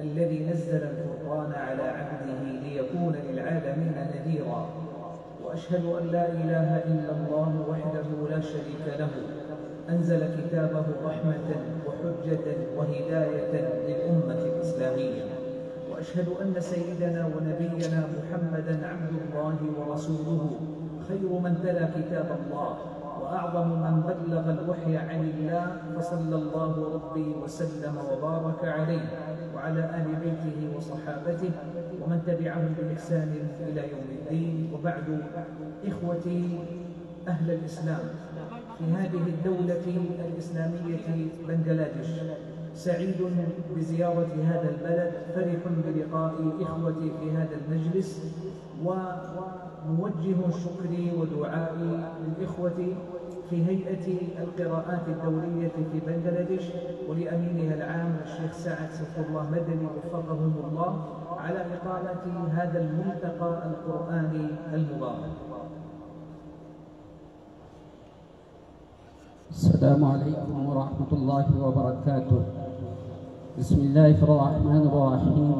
الذي نزل الفرقان على عبده ليكون للعالمين نذيرا، وأشهد أن لا إله إلا الله وحده لا شريك له، أنزل كتابه رحمة وحجة وهداية للأمة الإسلامية، وأشهد أن سيدنا ونبينا محمدًا عبد الله ورسوله، خير من تلا كتاب الله وأعظم من بلغ الوحي عن الله، فصلى الله ربي وسلم وبارك عليه وعلى آل بيته وصحابته ومن تبعهم بإحسان إلى يوم الدين. وبعد، إخوتي أهل الإسلام في هذه الدولة الإسلامية بنغلاديش، سعيد بزيارة هذا البلد، فرح بلقاء إخوتي في هذا المجلس، وموجه شكري ودعائي للإخوة في هيئة القراءات الدولية في بنغلاديش ولأمينها العام الشيخ سعد سيف الله مدني وفقهم الله على إقامة هذا الملتقى القرآني المبارك. السلام عليكم ورحمة الله وبركاته. بسم الله الرحمن الرحيم،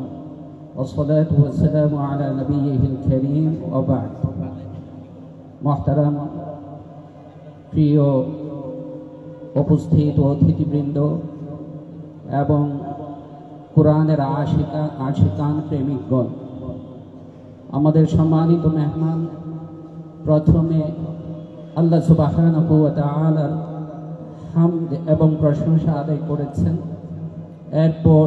والصلاة والسلام على نبيه الكريم وبعد। محترم প্রিয় উপস্থিত অতিথিবৃন্দ এবং কোরআনের আশিকান প্রেমিকগণ, আমাদের সম্মানিত মেহমান, প্রথমে আল্লাহ সুবহানাহু ওয়া তাআলার হামদ এবং প্রশংসা আদায় করেছেন। এরপর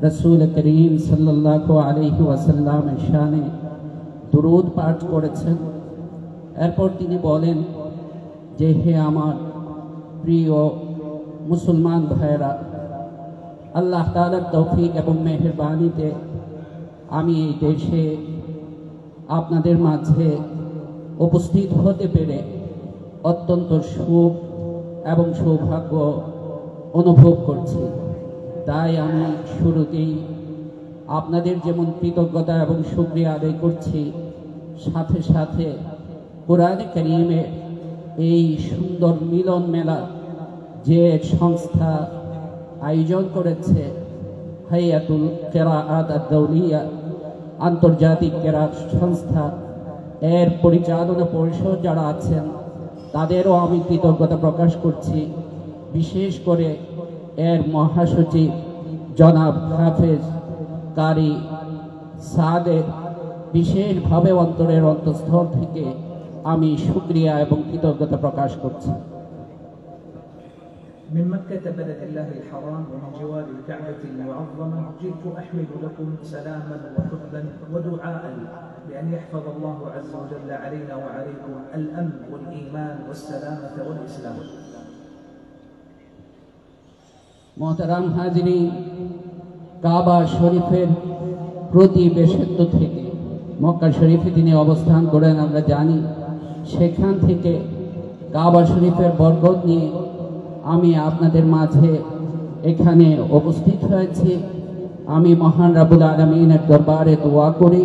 রাসূল করিম সাল্লাল্লাহু আলাইহি ওয়াসাল্লামের শানে দুরূদ পাঠ করেছেন। এরপর তিনি বলেন যে, হে আমার প্রিয় মুসলমান ভাইয়েরা, আল্লাহ তাআলার তৌফিক এবং মেহেরবানিতে আমি এই দেশে আপনাদের মাঝে উপস্থিত হতে পেরে অত্যন্ত সুখ এবং সৌভাগ্য অনুভব করছি। তাই আমি শুরুতেই আপনাদের যেমন কৃতজ্ঞতা এবং শুকরিয়া আদায় করছি, সাথে সাথে কোরআনে কারীমের এই সুন্দর মিলন মেলা যে সংস্থা আয়োজন করেছে, হাইয়াতুল কিরাআত আদ-দাওলিয়া, আন্তর্জাতিক কেরাত সংস্থা, এর পরিচালনা পরিষদ যারা আছেন তাদেরও আমি কৃতজ্ঞতা প্রকাশ করছি। বিশেষ করে এর মহাসচিব জনাব হাফেজ কারি সাদের বিশেষভাবে অন্তরের অন্তঃস্থল থেকে আমি শুকরিয়া এবং কৃতজ্ঞতা প্রকাশ করছি। من مكة بلد الله الحرام ومن جوار الكعبة المعظمة جئت أحمل لكم سلاما وحبا ودعاء بأن يحفظ الله عز وجل علينا وعليكم الأمن والإيمان والسلامة والإسلام. মোহতারাম হাজিরিন, কাবা শরীফের প্রতিবেশত্ব থেকে মক্কা শরীফে তিনি অবস্থান করেন আমরা জানি। সেখান থেকে কাবা শরীফের বরকত নিয়ে আমি আপনাদের মাঝে এখানে উপস্থিত হয়েছি। আমি মহান রব্বুল আলামিনের দরবারে দোয়া করি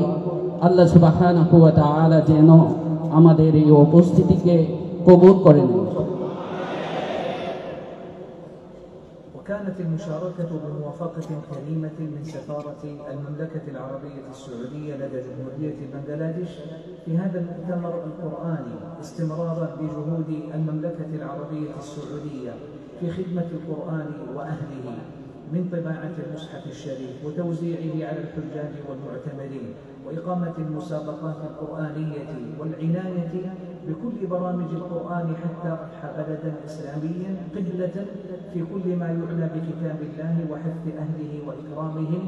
আল্লাহ সুবহানাহু ওয়া তাআলা যেন আমাদের এই উপস্থিতিকে কবুল করে নেন। وكانت المشاركة بموافقة كريمة من سفارة المملكة العربية السعودية لدى جمهورية بنغلاديش في هذا المؤتمر القرآني استمرارا بجهود المملكة العربية السعودية في خدمة القرآن وأهله، من طباعة المصحف الشريف وتوزيعه على الحجاج والمعتمرين، وإقامة المسابقات القرآنية والعناية بكل برامج القرآن حتى أضحى بلدا إسلاميا قبلة في كل ما يعنى بكتاب الله وحث أهله وإكرامهم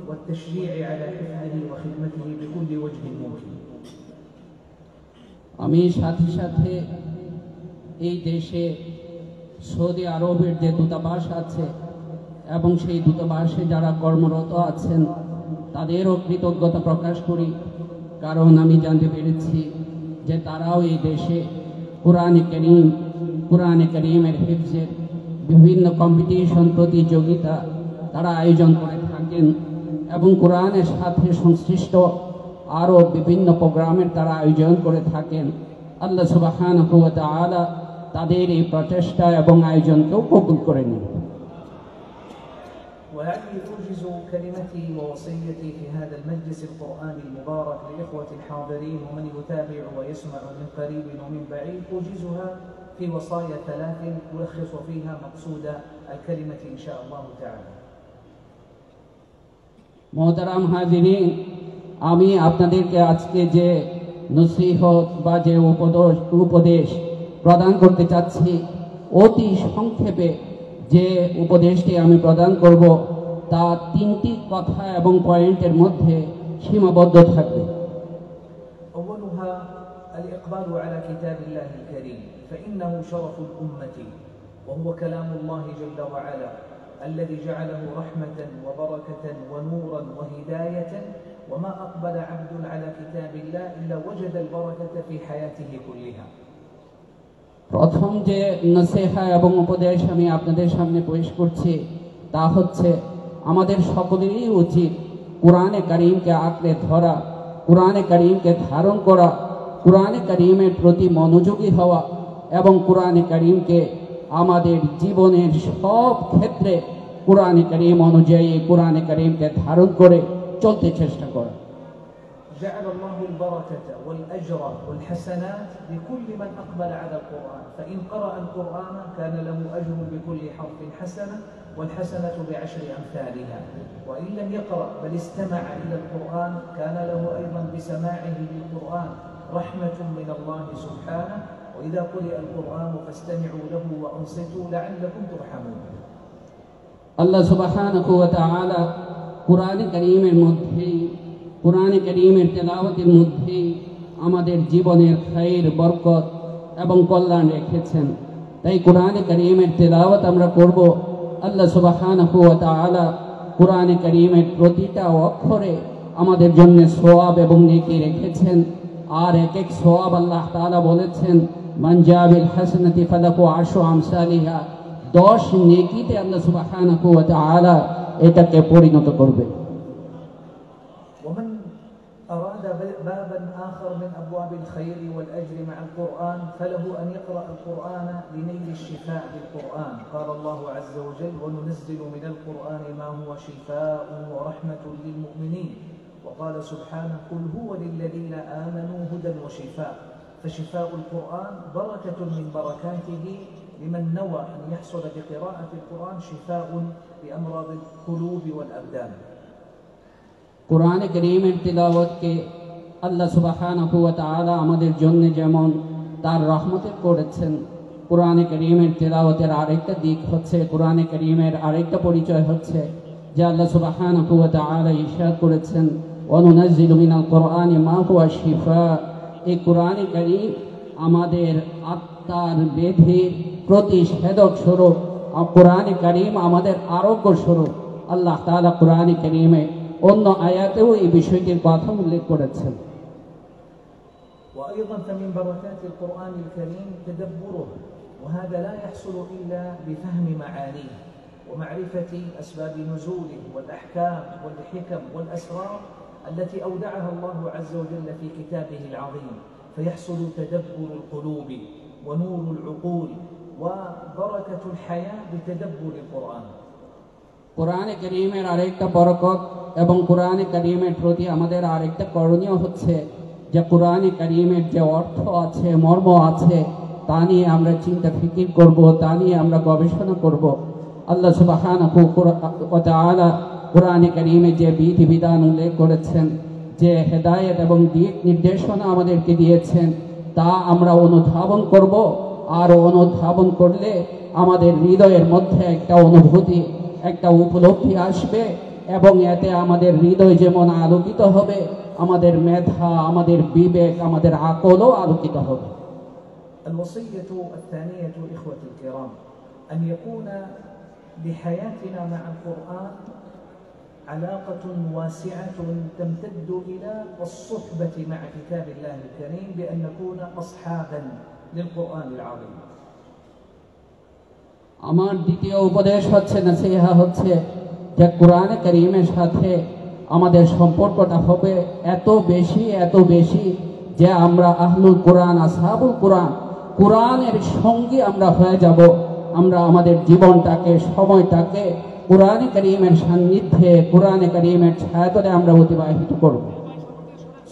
والتشجيع على حفظه وخدمته بكل وجه ممكن. আমি সাথে সাথে এই দেশে সৌদি আরবের যে দূতাবাস আছে এবং সেই দূতাবাসে যারা কর্মরত আছেন তাদেরও কৃতজ্ঞতা প্রকাশ করি, কারণ আমি জানতে পেরেছি যে তারাও এই দেশে কোরআনে কারীমের হিফজের বিভিন্ন কম্পিটিশন প্রতিযোগিতা তারা আয়োজন করে থাকেন এবং কোরআনের সাথে সংশ্লিষ্ট আরও বিভিন্ন প্রোগ্রামের তারা আয়োজন করে থাকেন। আল্লাহ সুবহানাহু ওয়া তাআলা তাদের এই প্রচেষ্টা এবং আয়োজনকেও কবুল করে নিন। ولعلي أوجز كلمتي ووصيتي في هذا المجلس القرآني المبارك للإخوة الحاضرين ومن يتابع ويسمع من قريب ومن بعيد، أوجزها في وصايا 3 ألخص فيها مقصود الكلمة إن شاء الله تعالى. মোহতারাম হাজিরিন, আমি আপনাদেরকে আজকে যে নসিহত বা যে উপদেশ প্রদান করতে চাচ্ছি, অতি সংক্ষেপে যে উপদেশটি আমি প্রদান করব তা 3টি কথা এবং পয়েন্টের মধ্যে সীমাবদ্ধ থাকবে। أولها الإقبال على كتاب الله الكريم، فإنه شرف الأمة وهو كلام الله جل وعلا الذي جعله رحمة وبركة ونورا وهداية، وما أقبل عبد على كتاب الله إلا وجد البركة في حياته كلها। প্রথম যে নসিহা এবং উপদেশ আমি আপনাদের সামনে পেশ করছি তা হচ্ছে আমাদের সকলেরই উচিত কুরআনে কারীমকে আঁকড়ে ধরা, কুরআনে কারীমকে ধারণ করা, কুরআনে কারীমের প্রতি মনোযোগী হওয়া এবং কুরআনে কারীমকে আমাদের জীবনের সব ক্ষেত্রে কুরআনে কারীম অনুযায়ী কুরআনে কারীমকে ধারণ করে চলতে চেষ্টা করা। جعل الله البركة والأجر والحسنات لكل من أقبل على القرآن، فإن قرأ القرآن كان له أجر بكل حرف حسنة والحسنة ب10 أمثالها، وإن لم يقرأ بل استمع إلى القرآن كان له أيضا بسماعه للقرآن رحمة من الله سبحانه، وإذا قرئ القرآن فاستمعوا له وأنصتوا لعلكم ترحمون। আল্লাহ সুবহানাহু ওয়া তাআলা কুরআনে কারীমের মধ্যেই, কুরআনে কারীমের তেলাওয়াতের মধ্যেই আমাদের জীবনের খায়ের, বরকত এবং কল্যাণ রেখেছেন। তাই কুরআনে কারীমের তেলাওয়াত আমরা করব। আল্লাহ সুবহানাহু ওয়া তাআলা কুরআনে কারীমের প্রতিটা অক্ষরে আমাদের জন্য সওয়াব এবং নেকি রেখেছেন। আর এক এক সওয়াব আল্লাহ তাআলা বলেছেন, মান জাবিল হাসানাতি ফালাহু 10 আমসালিহা, 10 নেকিতে আল্লাহ সুবহানাহু ওয়া তাআলা এটাকে পরিণত করবে। ومن أراد بابا آخر من أبواب الخير والأجر مع القرآن فله أن يقرأ القرآن لنيل الشفاء بالقرآن. قال الله عز وجل: وننزل من القرآن ما هو شفاء ورحمة للمؤمنين. وقال سبحانه: قل هو للذين آمنوا هدى وشفاء. فشفاء القرآن بركة من بركاته لمن نوى أن يحصل بقراءة القرآن شفاء لأمراض القلوب والأبدان। কুরআনে কারীমের তিলাওয়াতকে আল্লাহ সুবহানাহু ওয়া তাআলা আমাদের জন্য যেমন তার রহমতে করেছেন, কুরআনে কারীমের তিলাওয়াতের আরেকটা দিক হচ্ছে, কুরআনে কারীমের আরেকটা পরিচয় হচ্ছে যে আল্লাহ সুবহানাহু ওয়া তাআলা ইরশাদ করেছেন, ওয়া নুনাজ্জিলু মিনাল কুরআনি মা হুয়া শিফা। এই কুরআনে কারীম আমাদের আত্মার ব্যাধির প্রতিষেধক স্বরূপ, কুরআনে কারীম আমাদের আরোগ্য স্বরূপ। আল্লাহ তাআলা কুরআনে কারীমে অন্য আয়াতেও এই বিষয়টির কথা উল্লেখ করেছেন। وأيضا فمن بركات القرآن الكريم تدبره، وهذا لا يحصل إلا بفهم معانيه ومعرفة أسباب نزوله والأحكام والحكم والأسرار التي أودعها الله عز وجل في كتابه العظيم، فيحصل تدبر القلوب ونور العقول وبركة الحياة بتدبر القرآن। কুরআনে কারীমের আরেকটা বরকত এবং কুরআনে কারীমের প্রতি আমাদের আরেকটা করণীয় হচ্ছে যে কুরআনে কারীমের যে অর্থ আছে, মর্ম আছে, তা নিয়ে আমরা চিন্তা ফিকির করব, তা নিয়ে আমরা গবেষণা করব। আল্লাহ সুবহানাহু ওয়া তাআলা কুরআনে কারীমে যে বিধিবিধান উল্লেখ করেছেন, যে হেদায়েত এবং দিক নির্দেশনা আমাদেরকে দিয়েছেন, তা আমরা অনুধাবন করব। আর অনুধাবন করলে আমাদের হৃদয়ের মধ্যে একটা অনুভূতি, একটা উপলব্ধি আসবে এবং এতে আমাদের হৃদয় যেমন আলোকিত হবে, আমাদের মেধা, আমাদের বিবেক, আমাদের আকলও আলোকিত হবে। الوصية الثانية إخوتي الكرام أن يكون لحياتنا مع القرآن علاقة واسعة تمتد إلى الصحبة مع كتاب الله الكريم، بأن نكون أصحابا للقرآن العظيم। আমার দ্বিতীয় উপদেশ হচ্ছে, নসিহা হচ্ছে যে কুরআনে কারীমের সাথে আমাদের সম্পর্কটা হবে এত বেশি যে আমরা আহলুল কোরআন, আসহাবুল কোরআন, কোরআনের সঙ্গী আমরা হয়ে যাব। আমরা আমাদের জীবনটাকে, সময়টাকে কোরআনে কারীমের সান্নিধ্যে কোরআনে কারীমের ছায়াতলে আমরা অতিবাহিত করব।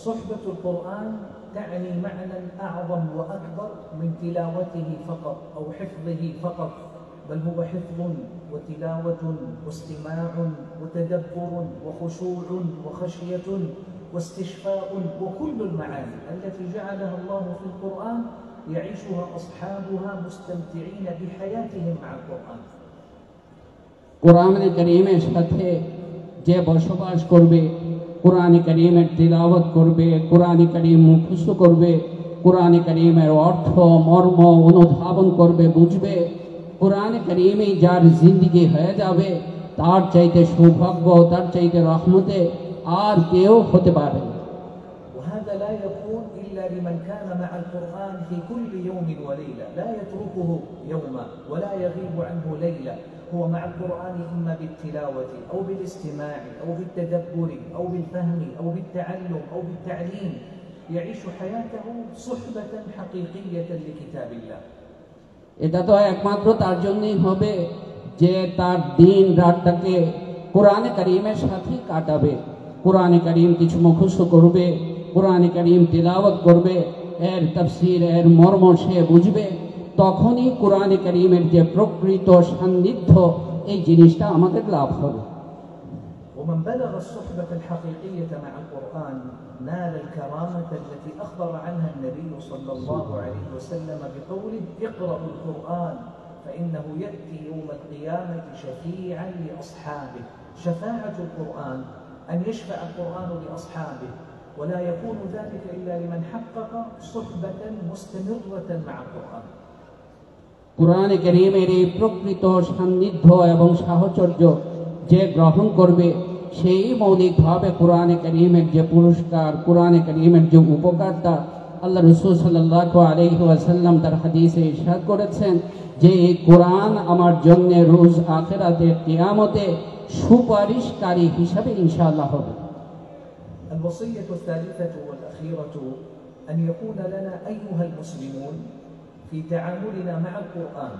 صحبة القرآن تعني معنى أعظم وأكبر من تلاوته فقط أو حفظه فقط، بل هو حفظ وتلاوة واستماع وتدبر وخشوع وخشية واستشفاء وكل المعاني التي جعلها الله في القرآن يعيشها أصحابها مستمتعين بحياتهم مع القرآن। কোরআনে কারীমের সাথে যে বসবাস করবে, কোরআনে কারীমের তিলাওয়াত করবে, কোরআনে কারীম মুখস্থ করবে, কোরআনে কারীমের অর্থ মর্ম অনুধাবন করবে, বুঝবে, কোরআনে কারীমই যার জিন্দেগি হয়ে যাবে, তার চাইতে সৌভাগ্য, তার চাইতে রহমতে আর কেউ হতে পারে না। وهذا لا يكون إلا لمن كان مع القرآن في كل يوم وليلة، لا يتركه يوما ولا يغيب عنه ليلة، هو مع القرآن إما بالتلاوة أو بالاستماع أو بالتدبر أو بالفهم أو بالتعلم أو بالتعليم، يعيش حياته صحبة حقيقية لكتاب الله। এটা তো একমাত্র তার জন্যই হবে যে তার দিন রাতটাকে কোরআনে কারীমের সাথে কাটাবে, কোরআনে কারীম কিছু মুখস্থ করবে, কোরআনে কারীম তিলাওয়াত করবে, এর তাফসীর এর মর্ম সে বুঝবে, তখনই কোরআনে কারীমের যে প্রকৃত সান্নিধ্য এই জিনিসটা আমাদের লাভ হবে। ومن بلغ الصحبة الحقيقية مع القرآن نال الكرامة التي أخبر عنها النبي صلى الله عليه وسلم بقوله: اقرأوا القرآن فإنه يأتي يوم القيامة شفيعا لأصحابه. شفاعة القرآن أن يشفع القرآن لأصحابه، ولا يكون ذلك إلا لمن حقق صحبة مستمرة مع القرآن। কোরআনে কারীমের এই প্রকৃত সান্নিধ্য এবং সাহচর্য যে গ্রহণ করবে, সেই মৌলিকভাবে কোরআনে কারীমের যে পুরস্কার, কোরআনে কারীমের যে উপকারটা আল্লাহ রাসূল সাল্লাল্লাহু আলাইহি ওয়াসাল্লাম তার হাদিসে ইরশাদ করেছেন যে এই কোরআন আমার জন্য রোজ আখিরাতে কিয়ামতে সুপারিশকারী হিসাবে ইনশাআল্লাহ হবে। الوصية الثالثة والأخيرة أن يكون لنا أيها المسلمون في تعاملنا مع القرآن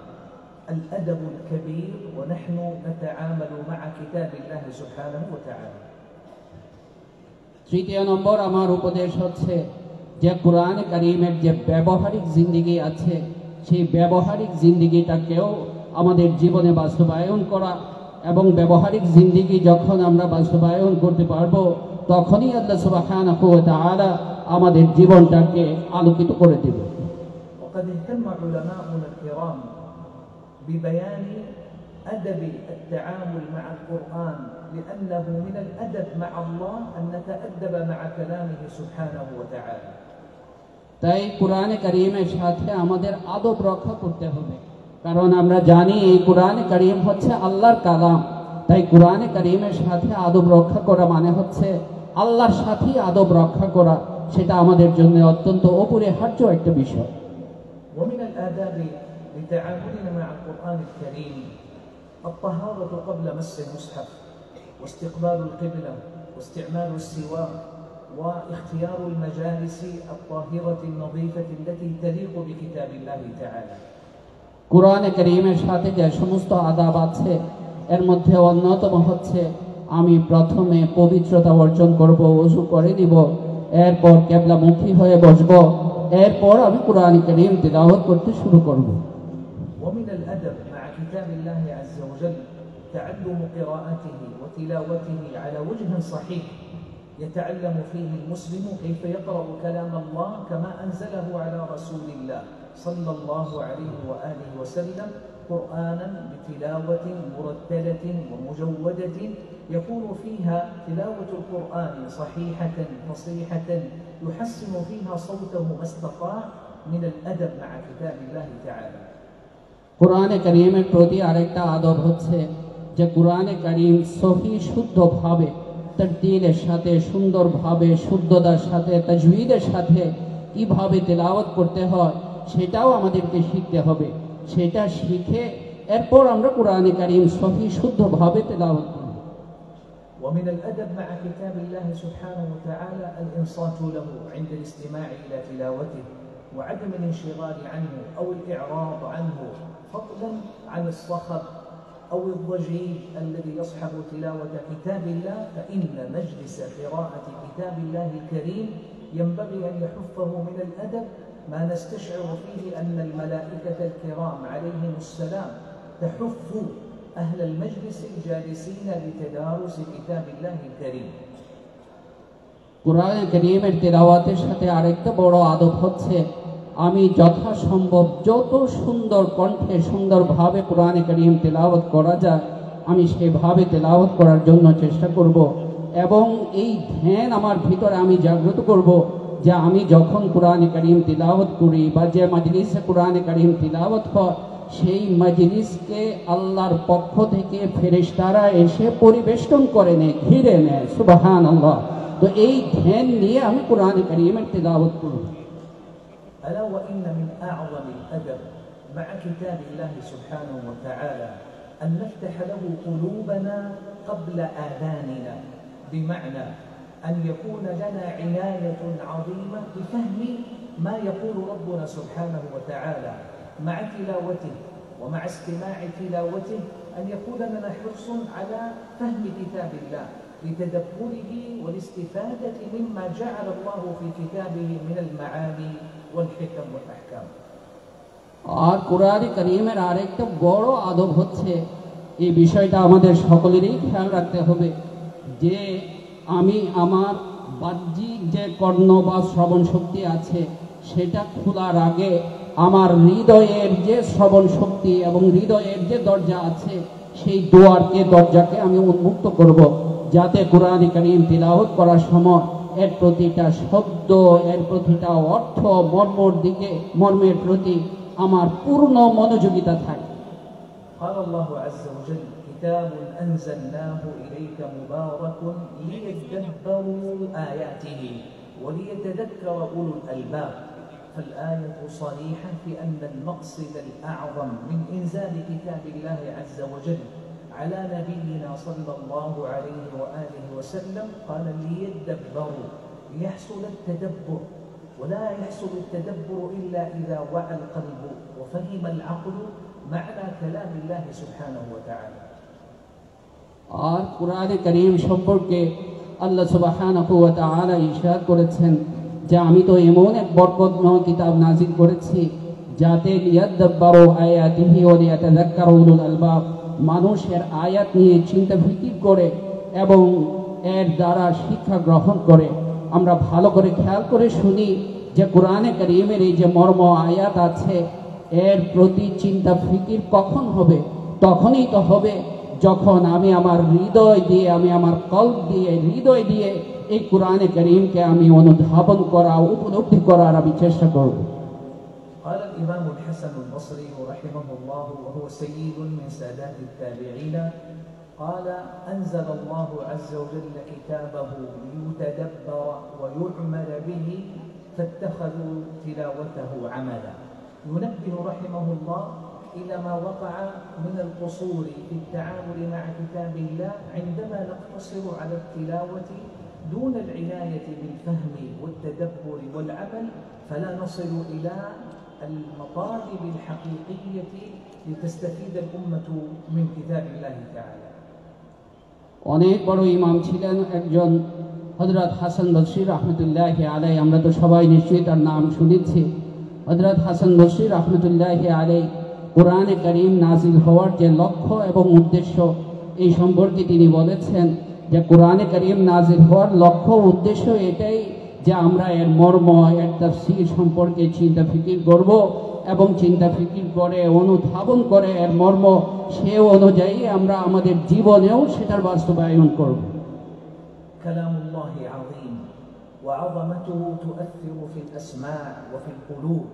الأدب الكبير ونحن نتعامل مع كتاب الله سبحانه وتعالى। তৃতীয় নম্বর আমার উপদেশ হচ্ছে যে কোরআনে কারীমের যে ব্যবহারিক জিন্দেগি আছে, সেই ব্যবহারিক জিন্দেগিটাকেও আমাদের জীবনে বাস্তবায়ন করা, এবং ব্যবহারিক জিন্দেগি যখন আমরা বাস্তবায়ন করতে পারবো, তখনই আল্লাহ সুবহানাহু ওয়া তাআলা আমাদের জীবনটাকে আলোকিত করে দেবে। وقد اهتم علماؤنا الكرام ببيان أدب التعامل مع القرآن، لأنه من الأدب مع الله أن نتأدب مع كلامه سبحانه وتعالى। তাই কোরআনে কারীমের সাথে আমাদের আদব রক্ষা করতে হবে, কারণ আমরা জানি এই কোরআনে কারীম হচ্ছে আল্লাহর কালাম। তাই কোরআনে কারীমের সাথে আদব রক্ষা করা মানে হচ্ছে আল্লাহর সাথে আদব রক্ষা করা, সেটা আমাদের জন্য অত্যন্ত অপরিহার্য একটা বিষয়। ومن الآداب لتعاملنا مع القرآن الكريم الطهارة قبل مس المصحف، واستقبال القبلة، واستعمال السواك، واختيار المجالس الطاهرة النظيفة التي تليق بكتاب الله تعالى। কোরআনে কারীমের সাথে যে সমস্ত আদাব আছে, এর মধ্যে অন্যতম হচ্ছে আমি প্রথমে পবিত্রতা অর্জন করব, ওযু করে নিব, এরপর কিবলামুখী হয়ে বসব, এরপর আমি কোরআনে কারীম তিলাওয়াত করতে শুরু করব। ومن الأدب مع كتاب الله عز وجل تعلم قراءته وتلاوته على وجه صحيح يتعلم فيه المسلم كيف يقرأ كلام الله كما أنزله على رسول الله صلى الله عليه وآله وسلم، قرآنا بتلاوة مرتلة ومجودة يكون فيها تلاوة القرآن صحيحة فصيحة يحسن فيها صوته ما استطاع من الأدب مع كتاب الله تعالى। কোরআনে কারীমের প্রতি আরেকটা আদব হচ্ছে যে কোরআনে কারীম সহি শুদ্ধভাবে তারতিলের সাথে, সুন্দরভাবে, শুদ্ধতার সাথে, তাজউইদের সাথে কিভাবে তেলাওয়াত করতে হয় সেটাও আমাদেরকে শিখতে হবে। সেটা শিখে এরপর আমরা কোরআনে কারীম সহি শুদ্ধভাবে তেলাওয়াত করব। ومن الأدب مع كتاب الله سبحانه وتعالى الإنصات له عند الاستماع إلى تلاوته، وعدم الانشغال عنه أو الإعراض عنه، فضلا عن الصخب أو الضجيج الذي يصحب تلاوة كتاب الله، فإن مجلس قراءة كتاب الله الكريم ينبغي أن يحفه من الأدب ما نستشعر فيه أن الملائكة الكرام عليهم السلام تحف أهل المجلس الجالسين لتدارس كتاب الله الكريم। কুরআন কারীমের তেলাওয়াতের সাথে আরেকটা বড় আদব হচ্ছে আমি যথাসম্ভব যত সুন্দর কণ্ঠে সুন্দরভাবে কুরআন কারীম তেলাওয়াত করা যায় আমি সেভাবে তেলাওয়াত করার জন্য চেষ্টা করব এবং এই ধ্যান আমার ভিতরে আমি জাগ্রত করব যে আমি যখন কুরআন কারীম তেলাওয়াত করি বা যে মজলিসে কুরআন কারীম তেলাওয়াত হয় সেই মজলিসকে আল্লাহর পক্ষ থেকে ফেরেশতারা এসে পরিবেষ্টন করে নেয়, ঘিরে নেয়। সুবহানাল্লাহ। তো এই ধ্যান নিয়ে আমি কুরআন কারীমের তেলাওয়াত করব। ألا وإن من أعظم الأدب مع كتاب الله سبحانه وتعالى أن نفتح له قلوبنا قبل آذاننا، بمعنى أن يكون لنا عناية عظيمة بفهم ما يقول ربنا سبحانه وتعالى مع تلاوته ومع استماع تلاوته، أن يكون لنا حرص على فهم كتاب الله لتدبره والاستفادة مما جعل الله في كتابه من المعاني والحكم والأحكام। আর কুরআন কারীমের আরেকটা বড় আদব হচ্ছে এই বিষয়টা আমাদের সকলেরই খেয়াল রাখতে হবে যে আমি আমার বাহ্যিক যে কর্ণ বা শ্রবণ শক্তি আছে সেটা খোলার আগে আমার হৃদয়ের যে শ্রবণ শক্তি এবং হৃদয়ের যে দরজা আছে সেই দরজাকে আমি উন্মুক্ত করব, যাতে কুরআন কারীম তিলাওয়াত করার সময় এর প্রতিটা শব্দ এর প্রতিটা অর্থ মর্মের প্রতি আমার পূর্ণ মনোযোগিতা থাকে। قال الله عز وجل: كتاب أنزلناه إليك مبارك ليدبروا آياته وليتذكر أولو الألباب. فالآية صريحة في أن المقصد الأعظم من إنزال كتاب الله عز وجل على نبينا صلى الله عليه وآله وسلم قال ليدبروا، ليحصل التدبر، ولا يحصل التدبر إلا إذا وعى القلب وفهم العقل معنى كلام الله سبحانه وتعالى। আর কুরআন কারীম সম্পর্কে আল্লাহ সুবহানাহু ওয়া তাআলা ইরশাদ করেছেন যে আমি তো এমন এক বরকতময় কিতাব নাযিল করেছি যাতে লিয়াদাব্বারু আয়াতিহি ওয়া লিয়াতাযাক্কারু উলুল আলবাব, মানুষের আয়াত নিয়ে চিন্তা ফিকির করে এবং এর দ্বারা শিক্ষা গ্রহণ করে। আমরা ভালো করে খেয়াল করে শুনি যে কুরআনে কারীমের এই যে মর্ম আয়াত আছে এর প্রতি চিন্তা ফিকির কখন হবে? তখনই তো হবে যখন আমি আমার হৃদয় দিয়ে আমি আমার কল্ব দিয়ে হৃদয় দিয়ে এই কুরআনে কারীমকে আমি অনুধাবন করা উপলব্ধি করার আমি চেষ্টা করব। قال الإمام الحسن البصري رحمه الله وهو سيد من سادات التابعين قال: أنزل الله عز وجل كتابه ليتدبر ويعمل به فاتخذوا تلاوته عملا. ينبه رحمه الله إلى ما وقع من القصور في التعامل مع كتاب الله عندما نقتصر على التلاوة دون العناية بالفهم والتدبر والعمل، فلا نصل إلى المطالب الحقيقية لتستفيد الأمة من كتاب الله تعالى. অনেক বড় ইমাম ছিলেন একজন হযরত হাসান বসরি রাহমাতুল্লাহি আলাইহি। আমরা তো সবাই নিশ্চয়ই তার নাম শুনেছি। হযরত হাসান বসরি রাহমাতুল্লাহি আলাইহি কুরআনে কারীম নাযিল হওয়ার যে লক্ষ্য এবং উদ্দেশ্য এই সম্পর্কে তিনি বলেছেন যে কুরআনে কারীম নাযিল হওয়ার লক্ষ্য উদ্দেশ্য এটাই যে আমরা এর মর্ম এর তাফসীর সম্পর্কে চিন্তা ফিকির করব এবং চিন্তা ফিকির করে অনুধাবন করে এর মর্ম সে অনুযায়ী আমরা আমাদের জীবনেও সেটার বাস্তবায়ন করব। কালামুল্লাহি আযীম ওয়া আযমাতুহু তুআথিরু ফিল আসমা' ওয়া ফিল কুলুব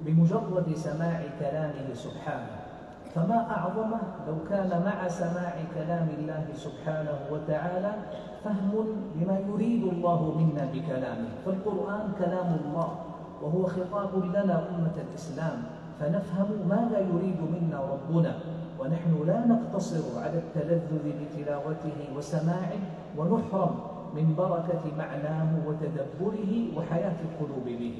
بمجرد سماع كلامه سبحانه، فما أعظمه لو كان مع سماع كلام الله سبحانه وتعالى فهم لما يريد الله منا بكلامه. فالقرآن كلام الله وهو خطاب لنا أمة الإسلام، فنفهم ماذا يريد منا ربنا، ونحن لا نقتصر على التلذذ بتلاوته وسماعه ونحرم من بركة معناه وتدبره وحياة القلوب به।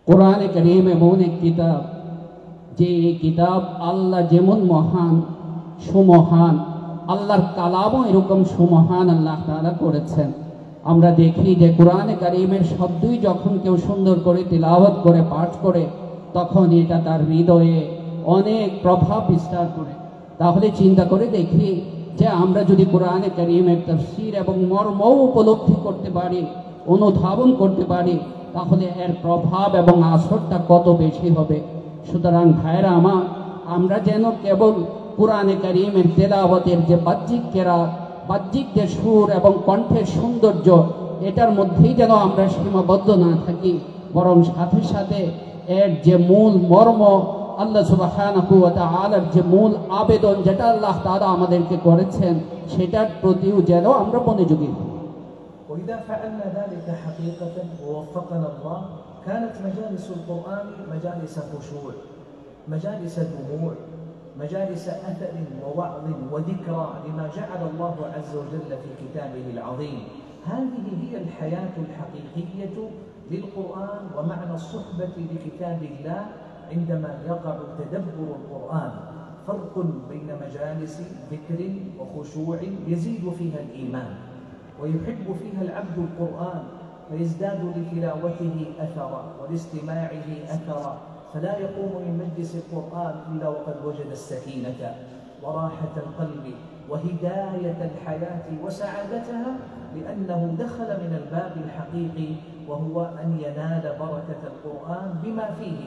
কুরআনে কারীম এমন এক কিতাব যে এই কিতাব আল্লাহ যেমন মহান সুমহান, আল্লাহর কালামও এরকম সুমহান আল্লাহ তাআলা করেছেন। আমরা দেখি যে কোরআনে কারীমের শব্দই যখন কেউ সুন্দর করে তিলাওয়াত করে পাঠ করে, তখন এটা তার হৃদয়ে অনেক প্রভাব বিস্তার করে। তাহলে চিন্তা করে দেখি যে আমরা যদি কোরআনে কারীমের তাফসীর এবং মর্ম উপলব্ধি করতে পারি, অনুধাবন করতে পারি, তাহলে এর প্রভাব এবং আসরটা কত বেশি হবে। সুতরাং ভাইরা আমার, আমরা যেন কেবল কোরআনে কারীমের তেলাওয়াতের যে বাহ্যিক কেরাত, বাহ্যিক যে সুর এবং কণ্ঠের সৌন্দর্য, এটার মধ্যেই যেন আমরা সীমাবদ্ধ না থাকি, বরং সাথে সাথে এর যে মূল মর্ম, আল্লাহ সুবহানাহু ওয়া তাআলার যে মূল আবেদন যেটা আল্লাহ তাআলা আমাদেরকে করেছেন, সেটার প্রতিও যেন আমরা মনোযোগী হই। وإذا فعلنا ذلك حقيقة ووفقنا الله كانت مجالس القرآن مجالس خشوع، مجالس دموع، مجالس أثر ووعظ وذكرى لما جعل الله عز وجل في كتابه العظيم. هذه هي الحياة الحقيقية للقرآن ومعنى الصحبة لكتاب الله عندما يقع تدبر القرآن. فرق بين مجالس ذكر وخشوع يزيد فيها الإيمان ويحب فيها العبد القرآن فيزداد لتلاوته أثرا ولاستماعه أثرا، فلا يقوم من مجلس القرآن إلا وقد وجد السكينة وراحة القلب وهداية الحياة وسعادتها، لأنه دخل من الباب الحقيقي وهو أن ينال بركة القرآن بما فيه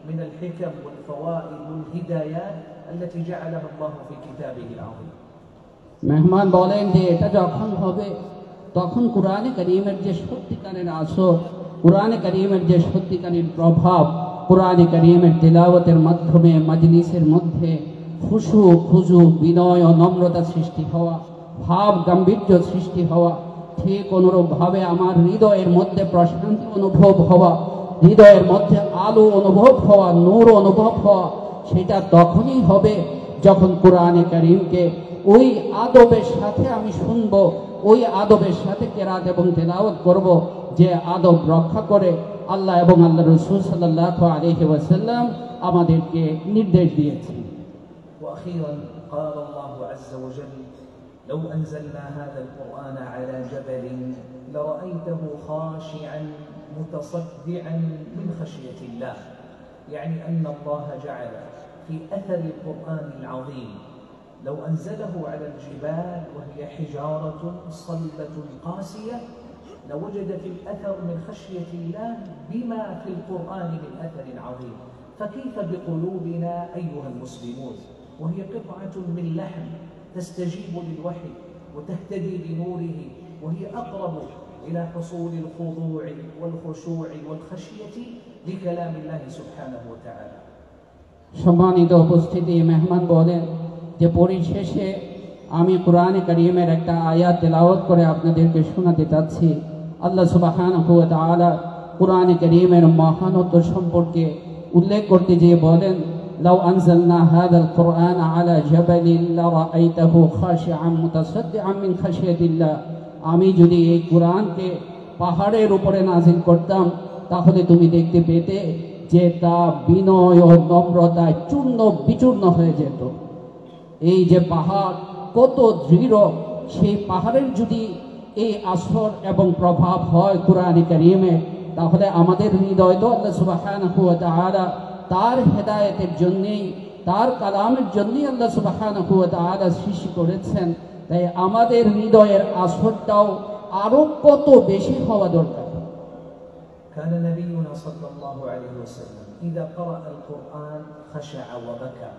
من الحكم والفوائد والهدايات التي جعلها الله في كتابه العظيم. মেহমান বলেন যে এটা যখন হবে, তখন কোরআনে কারীমের যে সত্যিকারের আসর, কোরআনে কারীমের যে সত্যিকারের প্রভাব, কোরআনে কারীমের তিলাওয়াতের মাধ্যমে মাজলিসের মধ্যে খুশু খুজু, বিনয় ও নম্রতা সৃষ্টি হওয়া, ভাব গাম্ভীর্য সৃষ্টি হওয়া, ঠিক অনুরূপভাবে আমার হৃদয়ের মধ্যে প্রশান্তি অনুভব হওয়া, হৃদয়ের মধ্যে আলো অনুভব হওয়া, নূর অনুভব হওয়া, সেটা তখনই হবে যখন কোরআনে কারীমকে ওই আদবের সাথে আমি শুনবো, ওই আদবের সাথে কেরাত এবং তেলাওয়াত করব, যে আদব রক্ষা করে আল্লাহ এবং আল্লাহ রাসূল সাল্লাল্লাহু আলাইহি ওয়াসাল্লাম আমাদেরকে নির্দেশ দিয়েছেন। وأخيرا قال الله عز وجل: لو أنزلنا هذا القرآن على جبل لرأيته خاشعا متصدعا من خشية الله، يعني أن الله جعل في أثر القرآن العظيم لو أنزله على الجبال وهي حجارة صلبة قاسية لوجدت الأثر من خشية الله بما في القرآن من أثر عظيم، فكيف بقلوبنا أيها المسلمون وهي قطعة من لحم تستجيب للوحي وتهتدي بنوره، وهي أقرب إلى حصول الخضوع والخشوع والخشية لكلام الله سبحانه وتعالى. সম্মানিত উপস্থিতি, মেহমান বলেন যে পরিশেষে আমি কোরআনে কারীমের একটা আয়াত তেলাওয়াত করে আপনাদেরকে শোনাতে চাচ্ছি। আল্লাহ সুবহানাহু ওয়া তাআলা কোরআনে কারীমের মহানত্ব সম্পর্কে উল্লেখ করতে গিয়ে বলেন: লাউ আনজালনা হাযাল কুরআন আলা জাবালিন লারাআইতাহু খাশিআন মুতাসাদ্দিআন মিন খাশিয়াতিল্লাহ। আমি যদি এই কোরআনকে পাহাড়ের উপরে নাযিল করতাম, তাহলে তুমি দেখতে পেতে যে তা বিনয় ও নম্রতায় চূর্ণ বিচূর্ণ হয়ে যেত। এই যে পাহাড় কত দৃঢ়, সেই পাহাড়ের যদি এই আসর এবং প্রভাব হয় কোরআনে কারীমে, তাহলে আমাদের হৃদয় তো আল্লাহ সুবহানাহু ওয়া তাআলা তার হেদায়েতের জন্যই, তার কালামের জন্যই আল্লাহ সুবহানাহু ওয়া তাআলা সৃষ্টি করেছেন। তাই আমাদের হৃদয়ের আসরটাও আরো কত বেশি হওয়া দরকার। كان نبينا صلى الله عليه وسلم إذا قرأ القرآن خشع وبكى،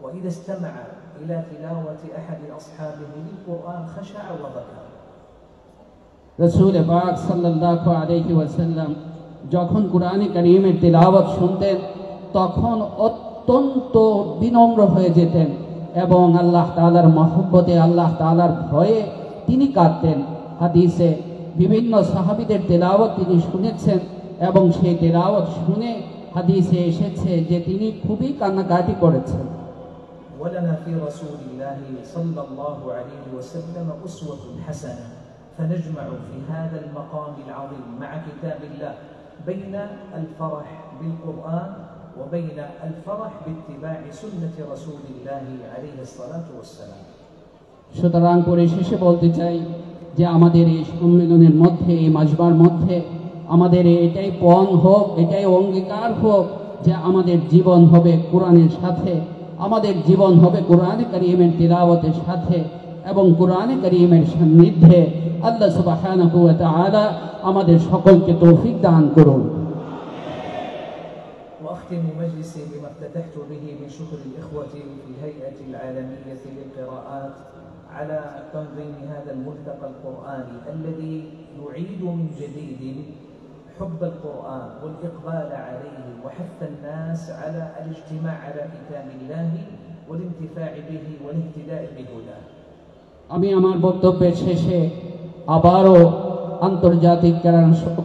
وإذا استمع إلى تلاوة أحد أصحابه للقرآن خشع وبكى. রাসূল পাক সাল্লাল্লাহু আলাইহি ওয়াসাল্লাম যখন কোরআনে কারীমের তিলাওয়াত শুনতেন, তখন অত্যন্ত বিনম্র হয়ে যেতেন এবং আল্লাহ তাআলার মহব্বতে, আল্লাহ তাআলার ভয়ে তিনি কাঁদতেন। হাদিসে বিভিন্ন সাহাবীদের তেলাওয়াত তিনি শুনেছেন এবং সেই তেলাওয়াত শুনে হাদিসে এসেছে যে তিনি খুবই কান্নাকাটি করেছেন। ولنا في رسول الله صلى الله عليه وسلم أسوة حسنة، فنجمع في هذا المقام العظيم مع كتاب الله بين الفرح بالقرآن وبين الفرح باتباع سنة رسول الله عليه الصلاة والسلام. সুতরাং পরিশেষে বলতে চাই যে আমাদের এই সম্মেলনের মধ্যে, এই মাজবার মধ্যে আমাদের এটাই পণ হোক, এটাই অঙ্গীকার হোক যে আমাদের জীবন হবে কোরআনের সাথে, আমাদের জীবন হবে কোরআনে কারীমের তিলাওয়াতের সাথে এবং কোরআনে কারীমের সান্নিধ্যে। আল্লাহ সুবহানাহু ওয়া তাআলা আমাদের সকলকে তৌফিক দান করুন। وأختم مجلسي بما افتتحت به من شكر الإخوة في الهيئة العالمية للقراءات على تنظيم هذا الملتقى القرآني الذي يعيد من جديد حب القرآن والإقبال عليه وحث الناس على الاجتماع على كتاب الله والانتفاع به والاهتداء بهداه. আমি আমার বক্তব্যের শেষে আবারও আন্তর্জাতিক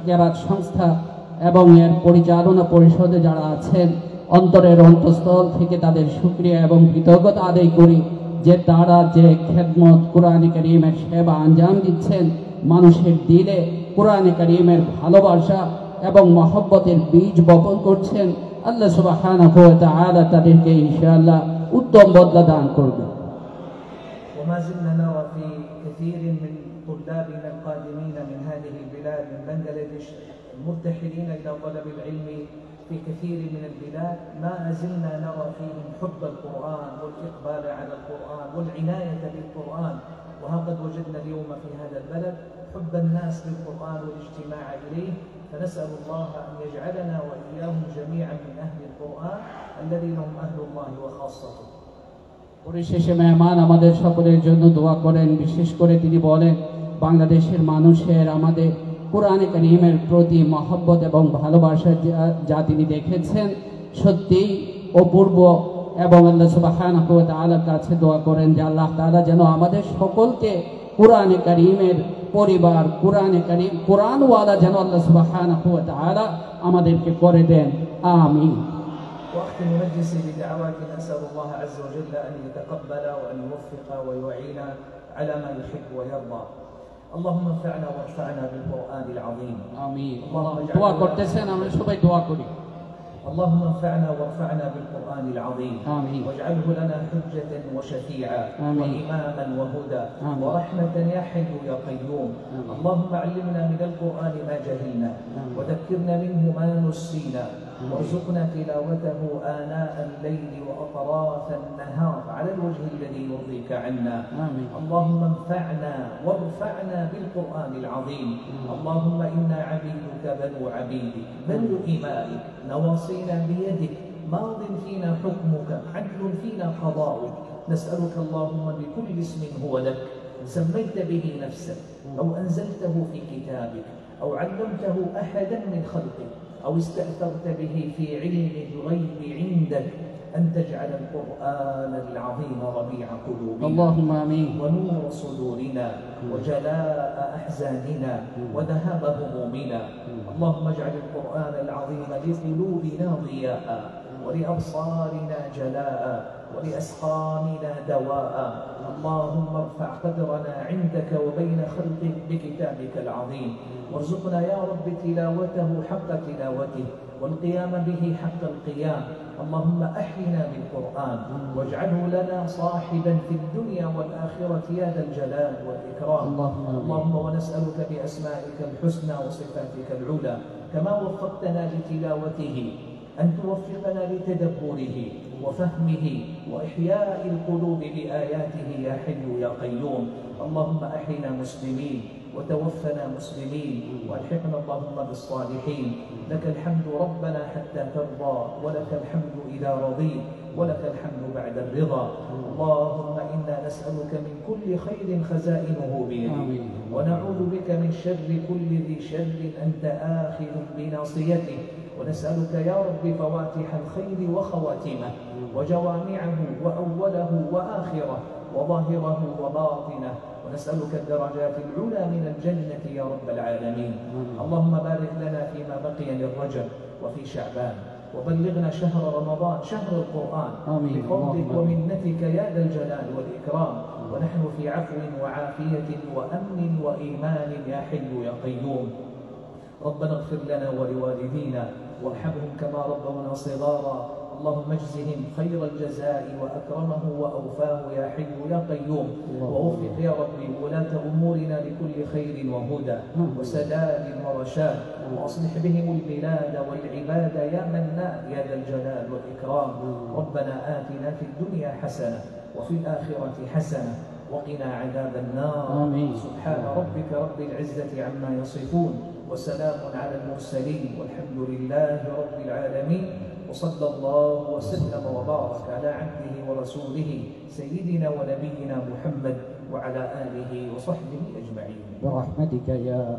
কেরাত সংস্থা এবং এর পরিচালনা পরিষদে যারা আছেন অন্তরের অন্তঃস্থল থেকে তাদের শুকরিয়া এবং কৃতজ্ঞতা আদায় করি যে তারা যে খেদমত কোরআনে কারীমের সেবা আঞ্জাম দিচ্ছেন, মানুষের দিলে কোরআনে কারীমের ভালোবাসা এবং মহব্বতের বীজ বপন করছেন। আল্লাহ সুবহানাহু ওয়া তাআলা তাদেরকে ইনশাআল্লাহ উত্তম বদলা দান করবেন। وما زلنا نرى في كثير من طلابنا القادمين من هذه البلاد من بنغلاديش المرتحلين إلى طلب العلم في كثير من البلاد، ما زلنا نرى فيهم حب القرآن والإقبال على القرآن والعناية بالقرآن. وها قد وجدنا اليوم في هذا البلد حب الناس للقرآن والاجتماع إليه، فنسأل الله أن يجعلنا وإياهم جميعا من أهل القرآن الذين هم أهل الله وخاصته. পরিশেষে মেহমান আমাদের সকলের জন্য দোয়া করেন। বিশেষ করে তিনি বলেন বাংলাদেশের মানুষের আমাদের কোরআনে কারীমের প্রতি মহব্বত এবং ভালোবাসা যা তিনি দেখেছেন সত্যিই অপূর্ব, এবং আল্লাহ সুবহানাহু ওয়া তাআলার কাছে দোয়া করেন যে আল্লাহ তাআলা যেন আমাদের সকলকে কোরআনে কারীমের পরিবার, কোরআনে কারীম কোরআনওয়ালা যেন আল্লাহ সুবহানাহু ওয়া তাআলা আমাদেরকে করে দেন। আমিন। وأختم مجلسي بدعوات أسأل الله عز وجل أن يتقبل وأن يوفق ويعين على ما يحب ويرضى. اللهم انفعنا وارفعنا بالقرآن العظيم. آمين. دعاء করতেছেন, আমরা সবাই দোয়া করি। اللهم انفعنا وارفعنا بالقرآن العظيم. آمين. واجعله لنا حجة وشفيعا. آمين. وإماما وهدى. آمين. ورحمة يا حي يا قيوم. آمين. اللهم علمنا من القرآن ما جهلنا. آمين. وذكرنا منه ما نسينا. وارزقنا تلاوته آناء الليل وأطراف النهار على الوجه الذي يرضيك عنا. آمين. اللهم انفعنا وارفعنا بالقرآن العظيم. اللهم إنا عبيدك بنو عبيدك بنو إمائك نواصينا بيدك ماض فينا حكمك عدل فينا قضاؤك. نسألك اللهم بكل اسم هو لك سميت به نفسك أو أنزلته في كتابك أو علمته أحدا من خلقك أو استأثرت به في علم الغيب عندك أن تجعل القرآن العظيم ربيع قلوبنا اللهم آمين. ونور صدورنا وجلاء أحزاننا وذهاب همومنا. اللهم اجعل القرآن العظيم لقلوبنا ضياء ولأبصارنا جلاء ولأسقامنا دواء. اللهم ارفع قدرنا عندك وبين خلقك بكتابك العظيم، وارزقنا يا رب تلاوته حق تلاوته والقيام به حق القيام. اللهم أحينا بالقرآن واجعله لنا صاحبا في الدنيا والآخرة يا ذا الجلال والإكرام. اللهم ونسألك بأسمائك الحسنى وصفاتك العلى كما وفقتنا لتلاوته أن توفقنا لتدبره وفهمه وإحياء القلوب بآياته يا حي يا قيوم. اللهم أحينا مسلمين وتوفنا مسلمين والحقنا اللهم بالصالحين. لك الحمد ربنا حتى ترضى ولك الحمد إذا رضيت ولك الحمد بعد الرضا. اللهم إنا نسألك من كل خير خزائنه بيدك ونعوذ بك من شر كل ذي شر أنت آخذ بناصيته. ونسألك يا رب فواتح الخير وخواتمه وجوامعه وأوله وآخره وظاهره وباطنه. ونسألك الدرجات العلى من الجنة يا رب العالمين. اللهم بارك لنا فيما بقي من رجب وفي شعبان، وبلغنا شهر رمضان شهر القرآن بفضلك ومنتك يا ذا الجلال والإكرام، ونحن في عفو وعافية وأمن وإيمان يا حي يا قيوم. ربنا اغفر لنا ولوالدينا وارحمهم كما ربونا صغارا. اللهم اجزهم خير الجزاء وأكرمه وأوفاه يا حي يا قيوم. ووفق يا ربي ولاة أمورنا لكل خير وهدى وسداد ورشاد، وأصلح بهم البلاد والعباد يا منان يا ذا الجلال والإكرام. ربنا آتنا في الدنيا حسنة وفي الآخرة حسنة وقنا عذاب النار. آمين. سبحان ربك رب العزة عما يصفون وسلام على المرسلين والحمد لله رب العالمين. وصلى الله وسلم وبارك على عبده ورسوله سيدنا ونبينا محمد وعلى آله وصحبه أجمعين برحمتك يا